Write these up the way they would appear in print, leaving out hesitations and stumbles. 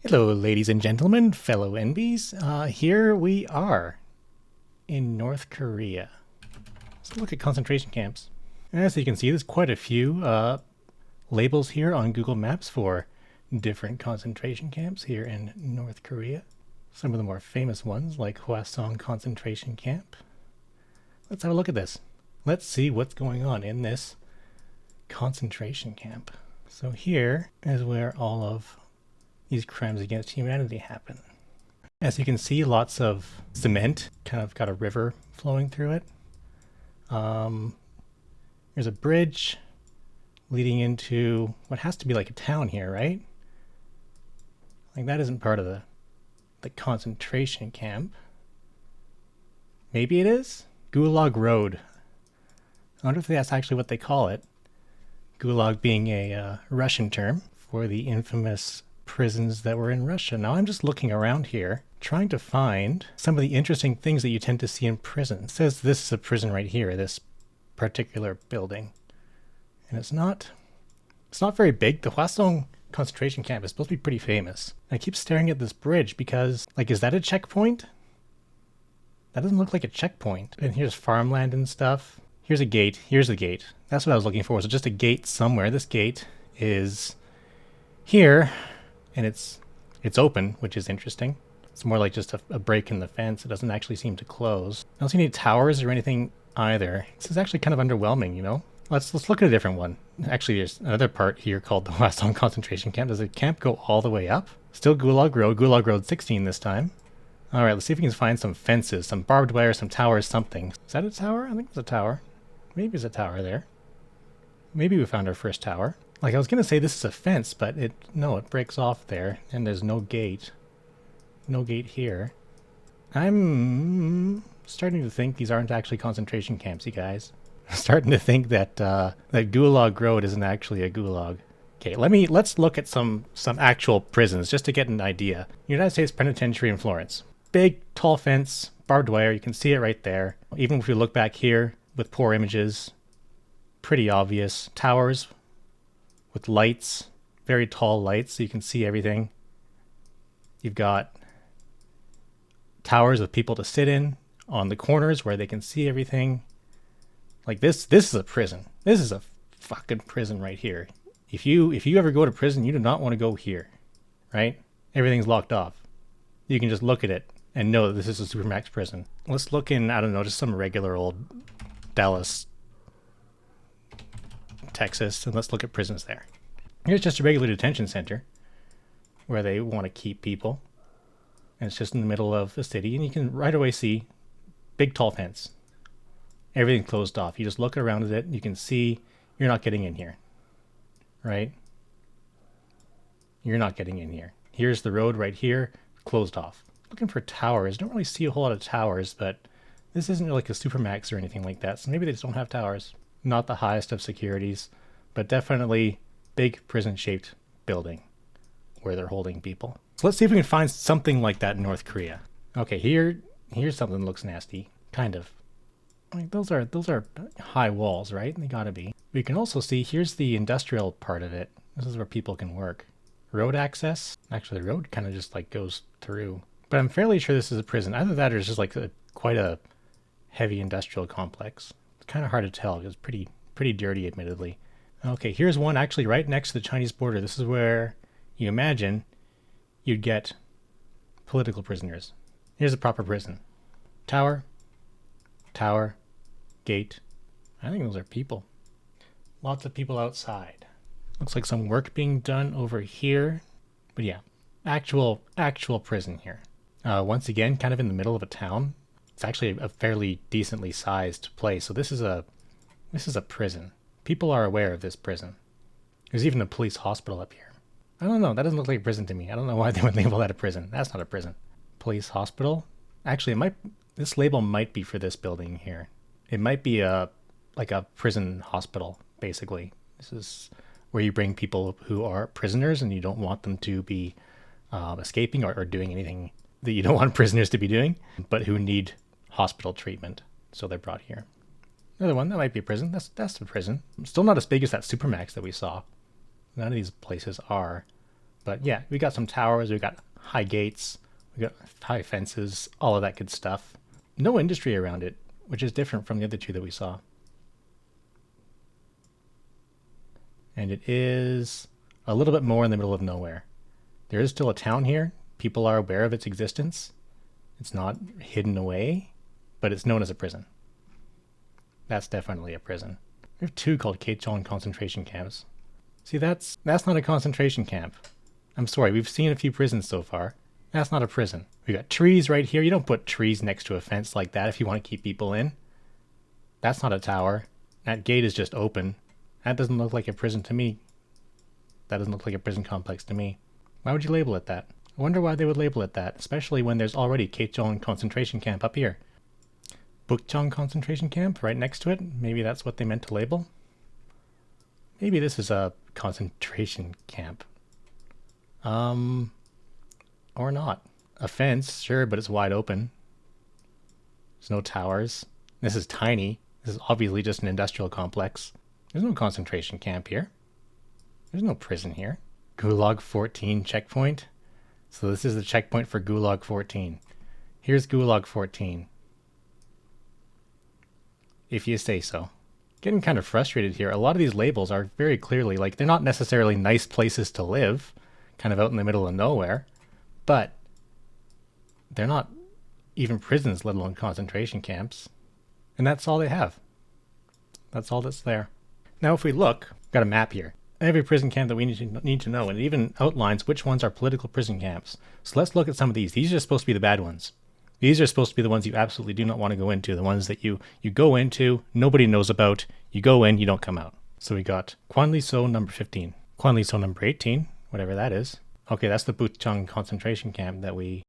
Hello, ladies and gentlemen, fellow NBs. Here we are in North Korea. Let's look at concentration camps. As you can see, there's quite a few labels here on Google Maps for different concentration camps here in North Korea. Some of the more famous ones, like Hwasong Concentration Camp. Let's have a look at this. Let's see what's going on in this concentration camp. So here is where all of these crimes against humanity happen. As you can see, lots of cement, kind of got a river flowing through it. There's a bridge leading into what has to be like a town here, right? Like that isn't part of the concentration camp. Maybe it is? Gulag Road. I wonder if that's actually what they call it. Gulag being a Russian term for the infamous prisons that were in Russia. Now I'm just looking around here, trying to find some of the interesting things that you tend to see in prison. It says this is a prison right here, this particular building. And it's not very big. The Hwasong concentration camp is supposed to be pretty famous. I keep staring at this bridge because, like, is that a checkpoint? That doesn't look like a checkpoint. And here's farmland and stuff. Here's a gate. Here's the gate. That's what I was looking for. So just a gate somewhere. This gate is here, and it's open, which is interesting. It's more like just a break in the fence. It doesn't actually seem to close. I don't see any towers or anything either. This is actually kind of underwhelming, you know? Let's look at a different one. Actually, there's another part here called the Hwasong concentration camp. Does the camp go all the way up? Still Gulag Road 16 this time. All right, let's see if we can find some fences, some barbed wire, some towers, something. Is that a tower? I think it's a tower. Maybe it's a tower there. Maybe we found our first tower. Like I was gonna say this is a fence, but it breaks off there, and there's no gate. No gate here. I'm starting to think these aren't actually concentration camps, you guys. I'm starting to think that that Gulag Road isn't actually a gulag. Okay, let's look at some actual prisons just to get an idea. United States Penitentiary in Florence. Big, tall fence, barbed wire. You can see it right there. Even if we look back here with poor images, pretty obvious. Towers with lights, very tall lights, so you can see everything. You've got towers with people to sit in on the corners where they can see everything. Like this is a prison. This is a fucking prison right here. If you ever go to prison, you do not want to go here, right? Everything's locked off. You can just look at it and know that this is a Supermax prison. Let's look in, I don't know, just some regular old Dallas, Texas, and let's look at prisons there. Here's just a regular detention center where they want to keep people. And it's just in the middle of the city, and you can right away see big tall fence. Everything closed off. You just look around at it, you can see you're not getting in here. Right? You're not getting in here. Here's the road right here, closed off. Looking for towers. Don't really see a whole lot of towers, but this isn't like a Supermax or anything like that, so maybe they just don't have towers. Not the highest of securities, but definitely big prison-shaped building where they're holding people. So let's see if we can find something like that in North Korea. Okay, here's something that looks nasty, kind of. I mean, those are high walls, right? They gotta be. We can also see here's the industrial part of it. This is where people can work. Road access. Actually, the road kind of just like goes through. But I'm fairly sure this is a prison. Either that or it's just like quite a heavy industrial complex. It's kind of hard to tell. It's pretty dirty, admittedly. Okay, here's one actually right next to the Chinese border. This is where you imagine you'd get political prisoners. Here's a proper prison. Tower, gate. I think those are people. Lots of people outside. Looks like some work being done over here. But yeah, actual prison here. Once again, kind of in the middle of a town. It's actually a fairly decently sized place. So this is a prison. People are aware of this prison. There's even a police hospital up here. I don't know. That doesn't look like a prison to me. I don't know why they would label that a prison. That's not a prison. Police hospital. Actually, this label might be for this building here. It might be like a prison hospital, basically. This is where you bring people who are prisoners and you don't want them to be escaping or doing anything that you don't want prisoners to be doing, but who need hospital treatment. So they're brought here. Another one, that might be a prison. That's a prison. Still not as big as that Supermax that we saw. None of these places are. But yeah, we got some towers, we got high gates, we got high fences, all of that good stuff. No industry around it, which is different from the other two that we saw. And it is a little bit more in the middle of nowhere. There is still a town here. People are aware of its existence. It's not hidden away, but it's known as a prison. That's definitely a prison. We have two called Kechon concentration camps. See, that's not a concentration camp. I'm sorry, we've seen a few prisons so far. That's not a prison. We got trees right here. You don't put trees next to a fence like that if you want to keep people in. That's not a tower. That gate is just open. That doesn't look like a prison to me. That doesn't look like a prison complex to me. Why would you label it that? I wonder why they would label it that, especially when there's already Kechon concentration camp up here. Bukchon concentration camp right next to it. Maybe that's what they meant to label. Maybe this is a concentration camp. Or not. A fence, sure, but it's wide open. There's no towers. This is tiny. This is obviously just an industrial complex. There's no concentration camp here. There's no prison here. Gulag 14 checkpoint. So this is the checkpoint for Gulag 14. Here's Gulag 14. If you say so. Getting kind of frustrated here. A lot of these labels are very clearly, like, they're not necessarily nice places to live, kind of out in the middle of nowhere, but they're not even prisons, let alone concentration camps. And that's all they have. That's all that's there. Now if we look, we've got a map here. Every prison camp that we need to know, and it even outlines which ones are political prison camps. So let's look at some of these. These are supposed to be the bad ones. These are supposed to be the ones you absolutely do not want to go into, the ones that you go into, nobody knows about, you go in, you don't come out. So we got Kwanli-so number 15, Kwanli-so number 18, whatever that is. Okay, that's the Bukchon concentration camp that we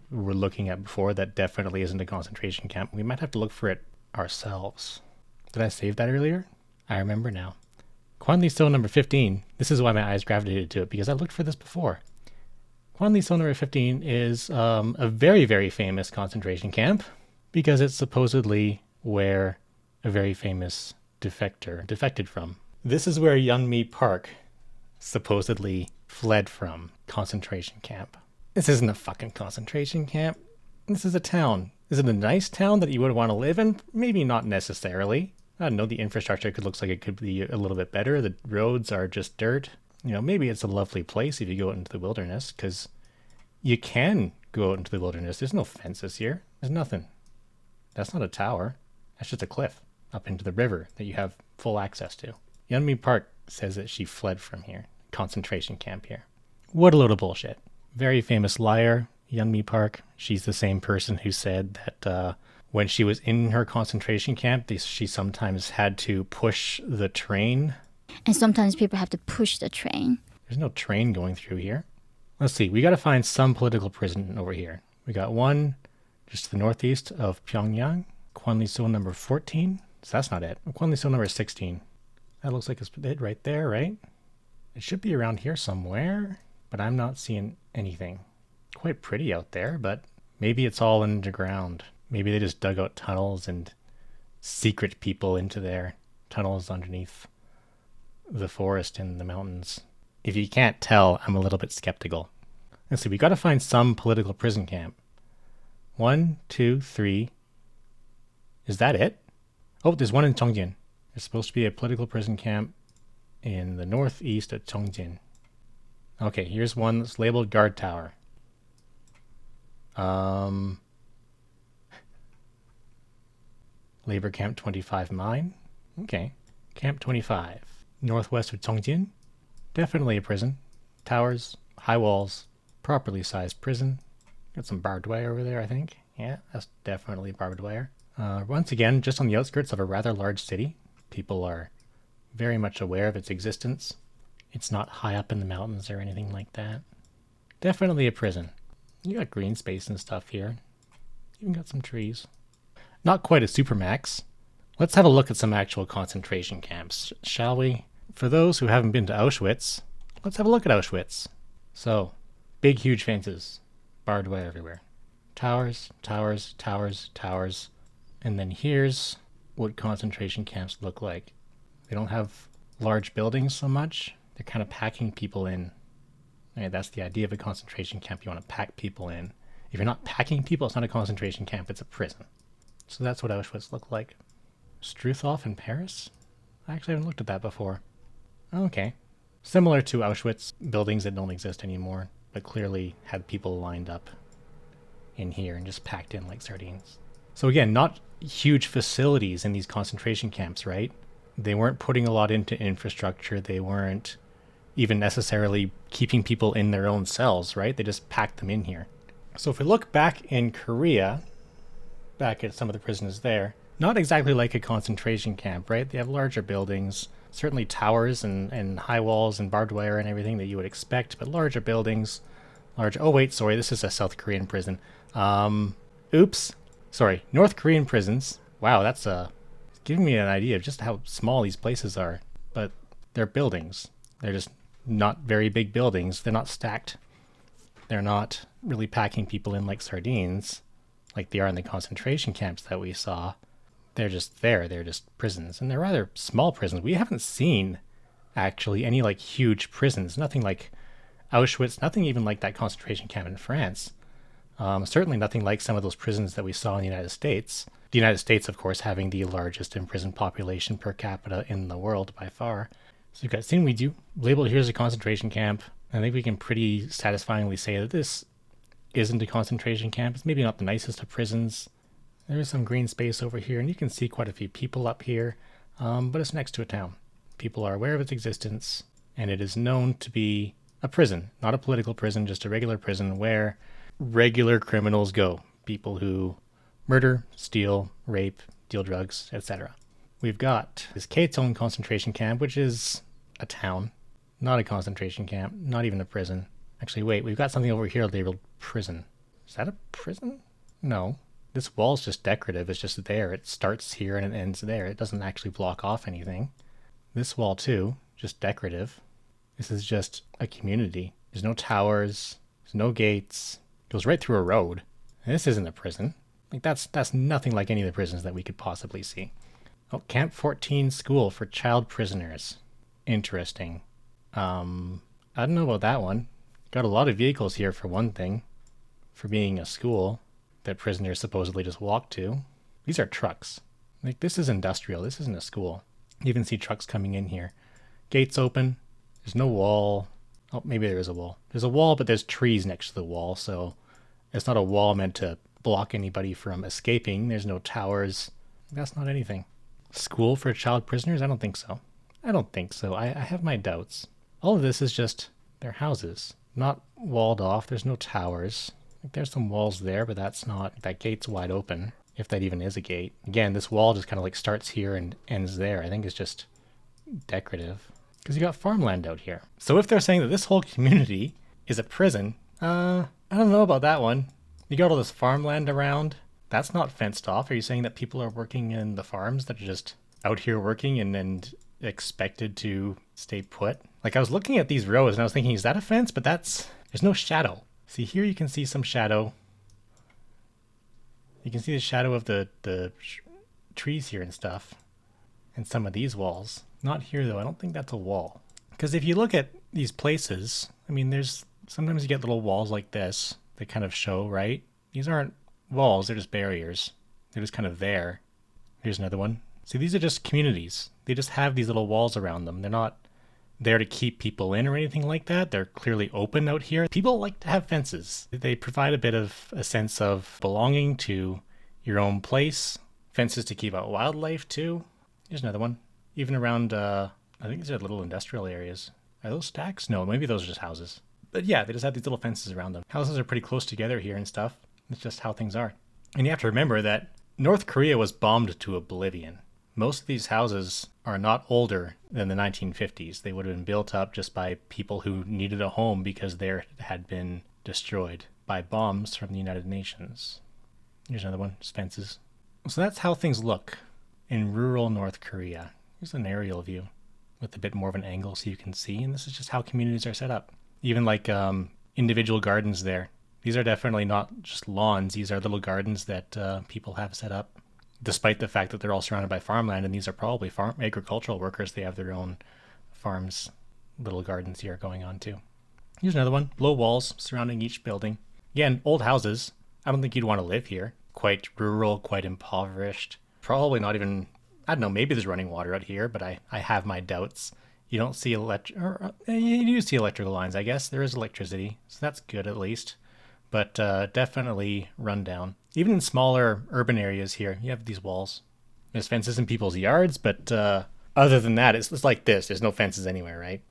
were looking at before. That definitely isn't a concentration camp. We might have to look for it ourselves. Did I save that earlier? I remember now. Kwanli-so number 15, this is why my eyes gravitated to it, because I looked for this before. Kwanli-so number 15 is a very, very famous concentration camp because it's supposedly where a very famous defector defected from. This is where Yeonmi Park supposedly fled from, concentration camp. This isn't a fucking concentration camp. This is a town. Is it a nice town that you would want to live in? Maybe not necessarily. I don't know, the infrastructure looks like it could be a little bit better. The roads are just dirt. You know, maybe it's a lovely place if you go out into the wilderness, because you can go out into the wilderness. There's no fences here. There's nothing. That's not a tower. That's just a cliff up into the river that you have full access to. Yeonmi Park says that she fled from here. Concentration camp here. What a load of bullshit. Very famous liar, Yeonmi Park. She's the same person who said that when she was in her concentration camp, she sometimes had to push the train. And sometimes people have to push the train. There's no train going through here. Let's see. We got to find some political prison over here. We got one just to the northeast of Pyongyang. Kwanli-so number 14. So that's not it. Kwanli-so number 16. That looks like it's it right there, right? It should be around here somewhere, but I'm not seeing anything. Quite pretty out there, but maybe it's all underground. Maybe they just dug out tunnels and secret people into their tunnels underneath the forest and the mountains. If you can't tell, I'm a little bit skeptical. Let's see, we got to find some political prison camp. 1, 2, 3. Is that it? Oh, there's one in Cheongjin. There's supposed to be a political prison camp in the northeast of Cheongjin. Okay, here's one that's labeled Guard Tower. Labor Camp 25 Mine. Okay. Camp 25. Northwest of Cheongjin. Definitely a prison. Towers, high walls, properly sized prison. Got some barbed wire over there, I think. Yeah, that's definitely barbed wire. Once again, just on the outskirts of a rather large city. People are very much aware of its existence. It's not high up in the mountains or anything like that. Definitely a prison. You got green space and stuff here. Even got some trees. Not quite a supermax. Let's have a look at some actual concentration camps, shall we? For those who haven't been to Auschwitz, let's have a look at Auschwitz. So, big huge fences, barbed wire everywhere. Towers, towers, towers, towers. And then here's what concentration camps look like. They don't have large buildings so much. They're kind of packing people in Right, that's the idea of a concentration camp. You want to pack people in. If you're not packing people, it's not a concentration camp, it's a prison. So that's what Auschwitz looked like. Struthof in Paris? I actually haven't looked at that before. Okay. Similar to Auschwitz, buildings that don't exist anymore, but clearly had people lined up in here and just packed in like sardines. So again, not huge facilities in these concentration camps, right? They weren't putting a lot into infrastructure. They weren't even necessarily keeping people in their own cells, right? They just packed them in here. So if we look back in Korea, back at some of the prisons there, not exactly like a concentration camp, right? They have larger buildings, certainly towers and high walls and barbed wire and everything that you would expect, but larger buildings, oh wait, sorry, this is a South Korean prison. Oops. Sorry, North Korean prisons. Wow, that's giving me an idea of just how small these places are. But they're buildings. They're just not very big buildings. They're not stacked. They're not really packing people in like sardines, like they are in the concentration camps that we saw. They're just there. They're just prisons. And they're rather small prisons. We haven't seen, actually, any like huge prisons. Nothing like Auschwitz. Nothing even like that concentration camp in France. Certainly nothing like some of those prisons that we saw in the United States. The United States, of course, having the largest imprisoned population per capita in the world by far. So you've got Sinwiju labeled here as a concentration camp. I think we can pretty satisfyingly say that this isn't a concentration camp. It's maybe not the nicest of prisons. There's some green space over here, and you can see quite a few people up here, but it's next to a town. People are aware of its existence, and it is known to be a prison, not a political prison, just a regular prison where regular criminals go. People who murder, steal, rape, deal drugs, etc. We've got this Kaesong concentration camp, which is a town, not a concentration camp, not even a prison. Actually, wait, we've got something over here labeled prison. Is that a prison? No. This wall's just decorative. It's just there. It starts here and it ends there. It doesn't actually block off anything. This wall, too, just decorative. This is just a community. There's no towers. There's no gates. It goes right through a road. And this isn't a prison. Like that's nothing like any of the prisons that we could possibly see. Oh, Camp 14 School for Child Prisoners. Interesting. I don't know about that one. Got a lot of vehicles here for one thing. For being a school that prisoners supposedly just walk to. These are trucks. Like, this is industrial. This isn't a school. You even see trucks coming in here. Gates open. There's no wall. Oh, maybe there is a wall. There's a wall, but there's trees next to the wall, so it's not a wall meant to block anybody from escaping. There's no towers. That's not anything. School for child prisoners? I don't think so. I have my doubts. All of this is just their houses. Not walled off. There's no towers. There's some walls there, but that's not... That gate's wide open, if that even is a gate. Again, this wall just kind of like starts here and ends there. I think it's just decorative. Because you got farmland out here. So if they're saying that this whole community is a prison, I don't know about that one. You got all this farmland around. That's not fenced off. Are you saying that people are working in the farms that are just out here working and expected to stay put? Like, I was looking at these rows and I was thinking, is that a fence? But there's no shadow. See, here you can see some shadow. You can see the shadow of the trees here and stuff. And some of these walls. Not here, though. I don't think that's a wall. Because if you look at these places, I mean, sometimes you get little walls like this that kind of show, right? These aren't walls. They're just barriers. They're just kind of there. Here's another one. See, these are just communities. They just have these little walls around them. They're not there to keep people in or anything like that. They're clearly open out here. People like to have fences. They provide a bit of a sense of belonging to your own place. Fences to keep out wildlife too. Here's another one. Even around, I think these are little industrial areas. Are those stacks? No, maybe those are just houses. But yeah, they just have these little fences around them. Houses are pretty close together here and stuff. It's just how things are. And you have to remember that North Korea was bombed to oblivion. Most of these houses are not older than the 1950s. They would have been built up just by people who needed a home because theirs had been destroyed by bombs from the United Nations. Here's another one, just fences. So that's how things look in rural North Korea. Here's an aerial view with a bit more of an angle so you can see, and this is just how communities are set up. Even like individual gardens there. These are definitely not just lawns. These are little gardens that people have set up. Despite the fact that they're all surrounded by farmland, and these are probably agricultural workers. They have their own farms, little gardens here going on too. Here's another one. Low walls surrounding each building. Again, old houses. I don't think you'd want to live here. Quite rural, quite impoverished. Probably not even, I don't know, maybe there's running water out here, but I have my doubts. You don't see you do see electrical lines, I guess. There is electricity, so that's good at least. But definitely run down. Even in smaller urban areas here, you have these walls. There's fences in people's yards, but other than that, it's like this. There's no fences anywhere, right?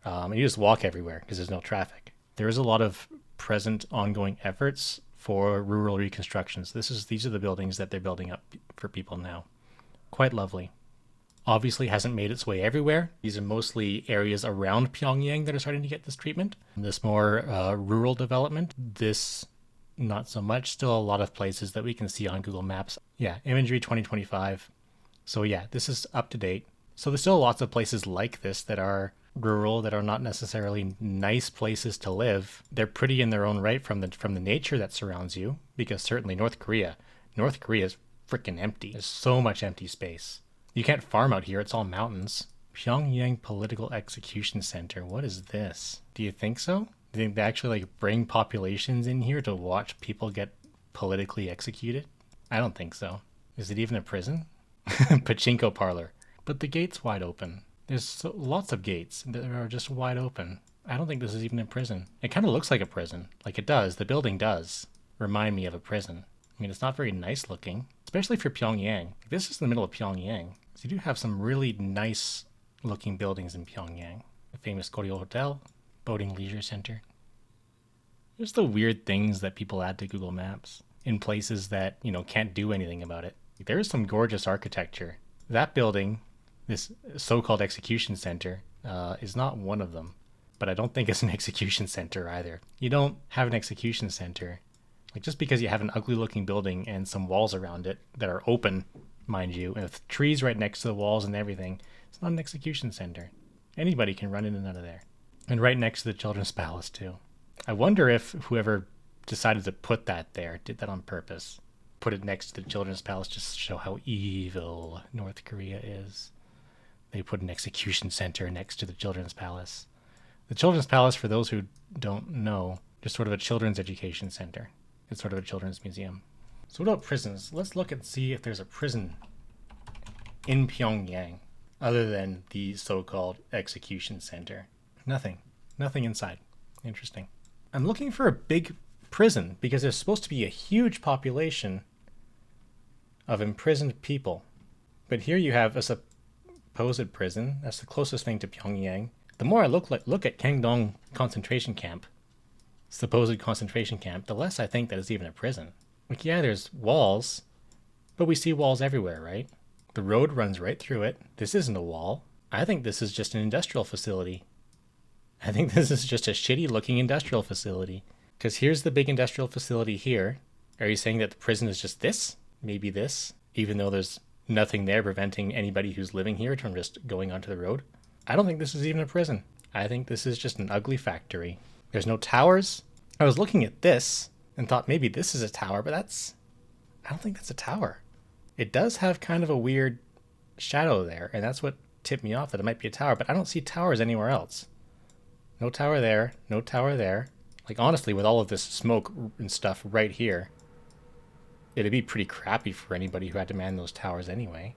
And you just walk everywhere because there's no traffic. There is a lot of present ongoing efforts for rural reconstructions. These are the buildings that they're building up for people now. Quite lovely. Obviously hasn't made its way everywhere. These are mostly areas around Pyongyang that are starting to get this treatment. This more rural development. This not so much. Still a lot of places that we can see on Google Maps. Yeah, imagery 2025. So yeah, this is up to date. So there's still lots of places like this that are rural, that are not necessarily nice places to live. They're pretty in their own right from the nature that surrounds you, because certainly North Korea is freaking empty. There's so much empty space. You can't farm out here, it's all mountains. Pyongyang Political Execution Center. What is this? Do you think so? Do you think they actually bring populations in here to watch people get politically executed? I don't think so. Is it even a prison? Pachinko parlor. But the gate's wide open. There's lots of gates that are just wide open. I don't think this is even a prison. It kind of looks like a prison. Like it does. The building does remind me of a prison. I mean, it's not very nice looking, especially for Pyongyang. This is the middle of Pyongyang. So you do have some really nice looking buildings in Pyongyang. The famous Koryo Hotel, Boating Leisure Center. There's the weird things that people add to Google Maps in places that, can't do anything about it. There is some gorgeous architecture. That building, this so-called execution center, is not one of them. But I don't think it's an execution center either. You don't have an execution center. Just because you have an ugly looking building and some walls around it that are open, mind you, and with trees right next to the walls and everything, it's not an execution center. Anybody can run in and out of there. And right next to the Children's Palace too. I wonder if whoever decided to put that there did that on purpose. Put it next to the Children's Palace just to show how evil North Korea is. They put an execution center next to the Children's Palace. The Children's Palace, for those who don't know, is sort of a children's education center. It's sort of a children's museum. So what about prisons? Let's look and see if there's a prison in Pyongyang other than the so-called execution center. Nothing. Nothing inside. Interesting. I'm looking for a big prison because there's supposed to be a huge population of imprisoned people. But here you have a supposed prison. That's the closest thing to Pyongyang. The more I look at Kangdong concentration camp, supposed concentration camp, the less I think that it's even a prison. Yeah, there's walls, but we see walls everywhere, right? The road runs right through it. This isn't a wall. I think this is just an industrial facility. I think this is just a shitty looking industrial facility. Because here's the big industrial facility here. Are you saying that the prison is just this? Maybe this? Even though there's nothing there preventing anybody who's living here from just going onto the road? I don't think this is even a prison. I think this is just an ugly factory. There's no towers. I was looking at this and thought maybe this is a tower, but I don't think that's a tower. It does have kind of a weird shadow there, and that's what tipped me off that it might be a tower, but I don't see towers anywhere else. No tower there, no tower there. Honestly, with all of this smoke and stuff right here, it'd be pretty crappy for anybody who had to man those towers anyway.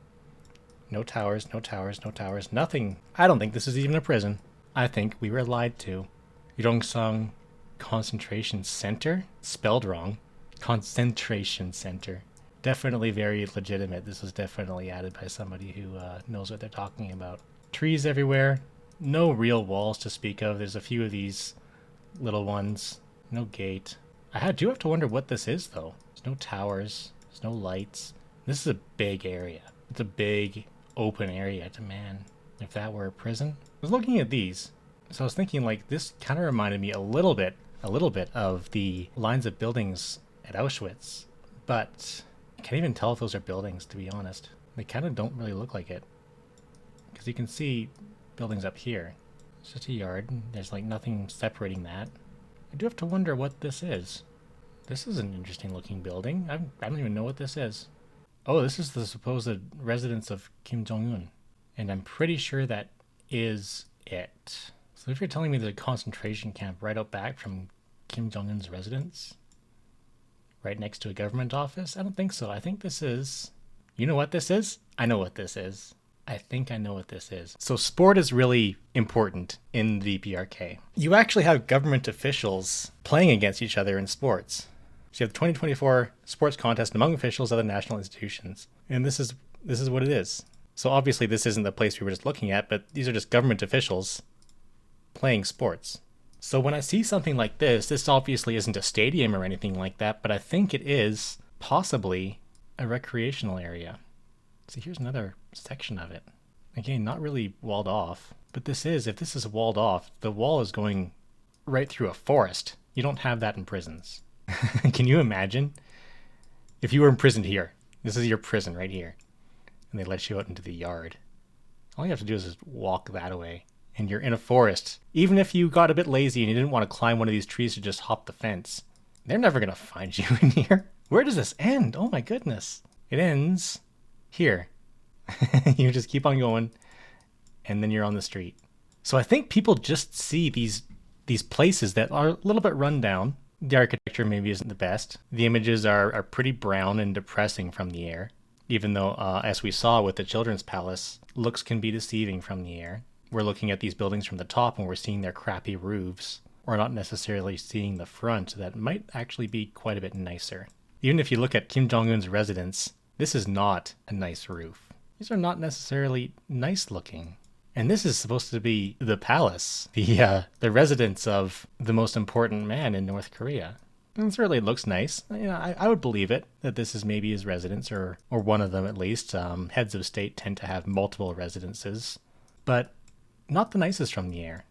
No towers, no towers, no towers, nothing. I don't think this is even a prison. I think we were lied to. Yongsan Concentration Center? Spelled wrong. Concentration Center. Definitely very legitimate. This was definitely added by somebody who knows what they're talking about. Trees everywhere. No real walls to speak of. There's a few of these little ones. No gate. I do have to wonder what this is, though. There's no towers. There's no lights. This is a big area. It's a big open area to man. If that were a prison. I was looking at these. So I was thinking, this kind of reminded me a little bit of the lines of buildings at Auschwitz. But I can't even tell if those are buildings, to be honest. They kind of don't really look like it. Because you can see buildings up here. It's just a yard. There's nothing separating that. I do have to wonder what this is. This is an interesting looking building. I don't even know what this is. Oh, this is the supposed residence of Kim Jong-un. And I'm pretty sure that is it. So if you're telling me there's a concentration camp right out back from Kim Jong-un's residence, right next to a government office, I don't think so. I think this is... You know what this is? I know what this is. I think I know what this is. So sport is really important in the DPRK. You actually have government officials playing against each other in sports. So you have the 2024 sports contest among officials of the national institutions. And this is what it is. So obviously this isn't the place we were just looking at, but these are just government officials playing sports. So when I see something like this obviously isn't a stadium or anything like that, but I think it is possibly a recreational area. See, here's another section of it. Again, not really walled off, but if this is walled off, the wall is going right through a forest. You don't have that in prisons. Can you imagine? If you were imprisoned here, this is your prison right here, and they let you out into the yard. All you have to do is just walk that way, and you're in a forest. Even if you got a bit lazy and you didn't want to climb one of these trees to just hop the fence, they're never going to find you in here. Where does this end? Oh my goodness. It ends here. You just keep on going, and then you're on the street. So I think people just see these places that are a little bit run down. The architecture maybe isn't the best. The images are pretty brown and depressing from the air, even though, as we saw with the Children's Palace, looks can be deceiving from the air. We're looking at these buildings from the top and we're seeing their crappy roofs. We're not necessarily seeing the front that might actually be quite a bit nicer. Even if you look at Kim Jong-un's residence, this is not a nice roof. These are not necessarily nice looking. And this is supposed to be the palace, the residence of the most important man in North Korea. And it certainly looks nice. You know, I would believe it, that this is maybe his residence, or one of them at least. Heads of state tend to have multiple residences. But not the nicest from the air.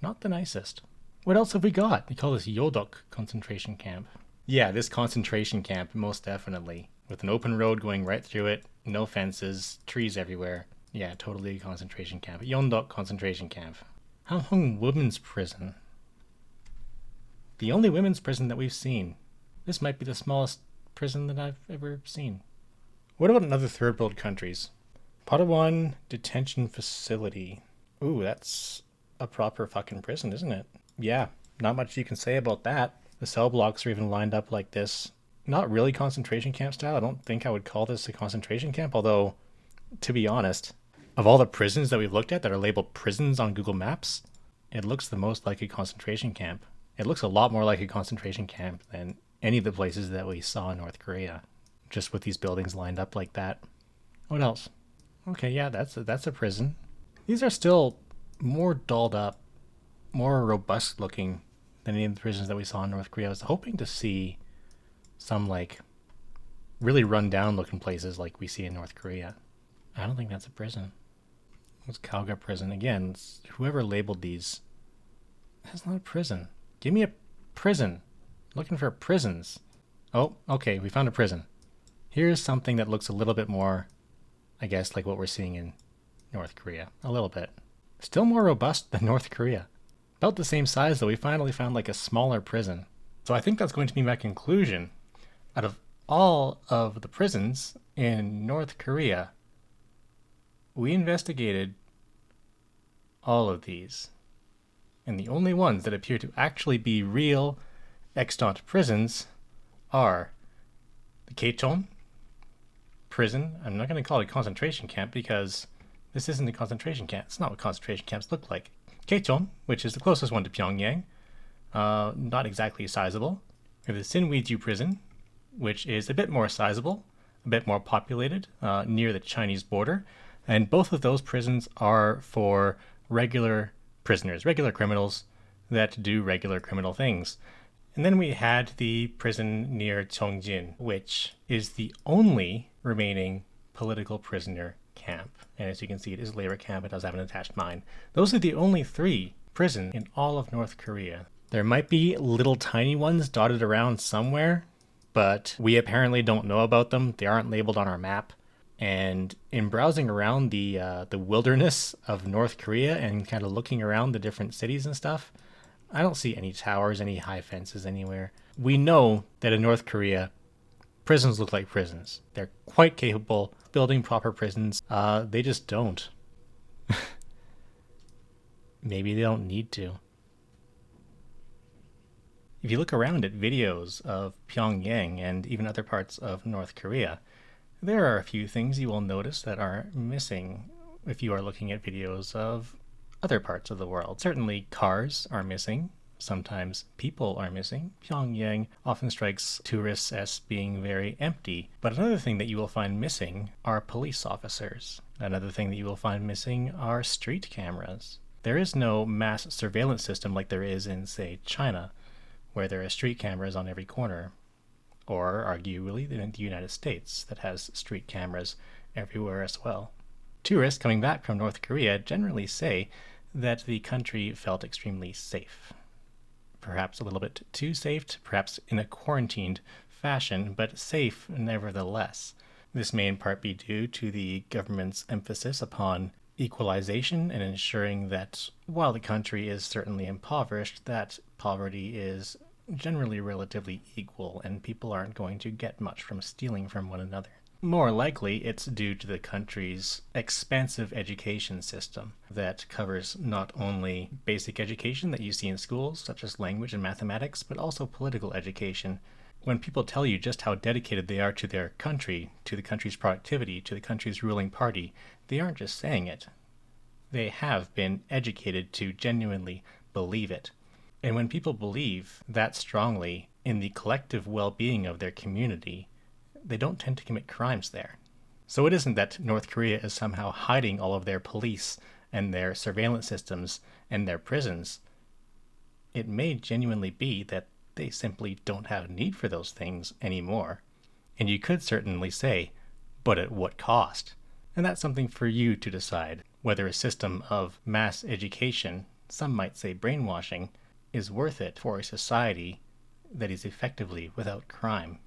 Not the nicest. What else have we got? They call this Yodok concentration camp. Yeah, this concentration camp, most definitely. With an open road going right through it, no fences, trees everywhere. Yeah, totally a concentration camp. Yondok concentration camp. Hamhung Women's Prison. The only women's prison that we've seen. This might be the smallest prison that I've ever seen. What about in other third world countries? Padawan Detention Facility. Ooh, that's a proper fucking prison, isn't it? Yeah, not much you can say about that. The cell blocks are even lined up like this. Not really concentration camp style. I don't think I would call this a concentration camp, although, to be honest, of all the prisons that we've looked at that are labeled prisons on Google Maps, it looks the most like a concentration camp. It looks a lot more like a concentration camp than any of the places that we saw in North Korea, just with these buildings lined up like that. What else? Okay, yeah, that's a prison. These are still more dolled up, more robust looking than any of the prisons that we saw in North Korea. I was hoping to see some like really run down looking places like we see in North Korea. I don't think that's a prison. It's Kauga prison. Again, whoever labeled these, that's not a prison. Give me a prison. Looking for prisons. Oh, okay, we found a prison. Here's something that looks a little bit more, I guess, like what we're seeing in North Korea. A little bit. Still more robust than North Korea. About the same size, though. We finally found like a smaller prison. So I think that's going to be my conclusion. Out of all of the prisons in North Korea, we investigated all of these. And the only ones that appear to actually be real extant prisons are the Kechon prison. I'm not going to call it a concentration camp because this isn't a concentration camp. It's not what concentration camps look like. Kechon, which is the closest one to Pyongyang, not exactly sizable. We have the Sinwiju prison, which is a bit more sizable, a bit more populated, near the Chinese border. And both of those prisons are for regular prisoners, regular criminals that do regular criminal things. And then we had the prison near Chongjin, which is the only remaining political prisoner camp. And as you can see, it is a labor camp. It does have an attached mine. Those are the only 3 prisons in all of North Korea. There might be little tiny ones dotted around somewhere, but we apparently don't know about them. They aren't labeled on our map. And in browsing around the wilderness of North Korea and kind of looking around the different cities and stuff, I don't see any towers, any high fences anywhere. We know that in North Korea, prisons look like prisons. They're quite capable of building proper prisons. They just don't. maybe they don't need to. If you look around at videos of Pyongyang and even other parts of North Korea, there are a few things you will notice that are missing if you are looking at videos of other parts of the world. Certainly cars are missing. Sometimes people are missing. Pyongyang often strikes tourists as being very empty. But another thing that you will find missing are police officers. Another thing that you will find missing are street cameras. There is no mass surveillance system like there is in, say, China, where there are street cameras on every corner, or arguably in the United States that has street cameras everywhere as well. Tourists coming back from North Korea generally say that the country felt extremely safe. Perhaps a little bit too safe, perhaps in a quarantined fashion, but safe nevertheless. This may in part be due to the government's emphasis upon equalization and ensuring that while the country is certainly impoverished, that poverty is generally relatively equal and people aren't going to get much from stealing from one another. More likely, it's due to the country's expansive education system that covers not only basic education that you see in schools, such as language and mathematics, but also political education. When people tell you just how dedicated they are to their country, to the country's productivity, to the country's ruling party, they aren't just saying it. They have been educated to genuinely believe it. And when people believe that strongly in the collective well-being of their community, they don't tend to commit crimes there. So it isn't that North Korea is somehow hiding all of their police and their surveillance systems and their prisons. It may genuinely be that they simply don't have need for those things anymore. And you could certainly say, but at what cost? And that's something for you to decide, whether a system of mass education, some might say brainwashing, is worth it for a society that is effectively without crime.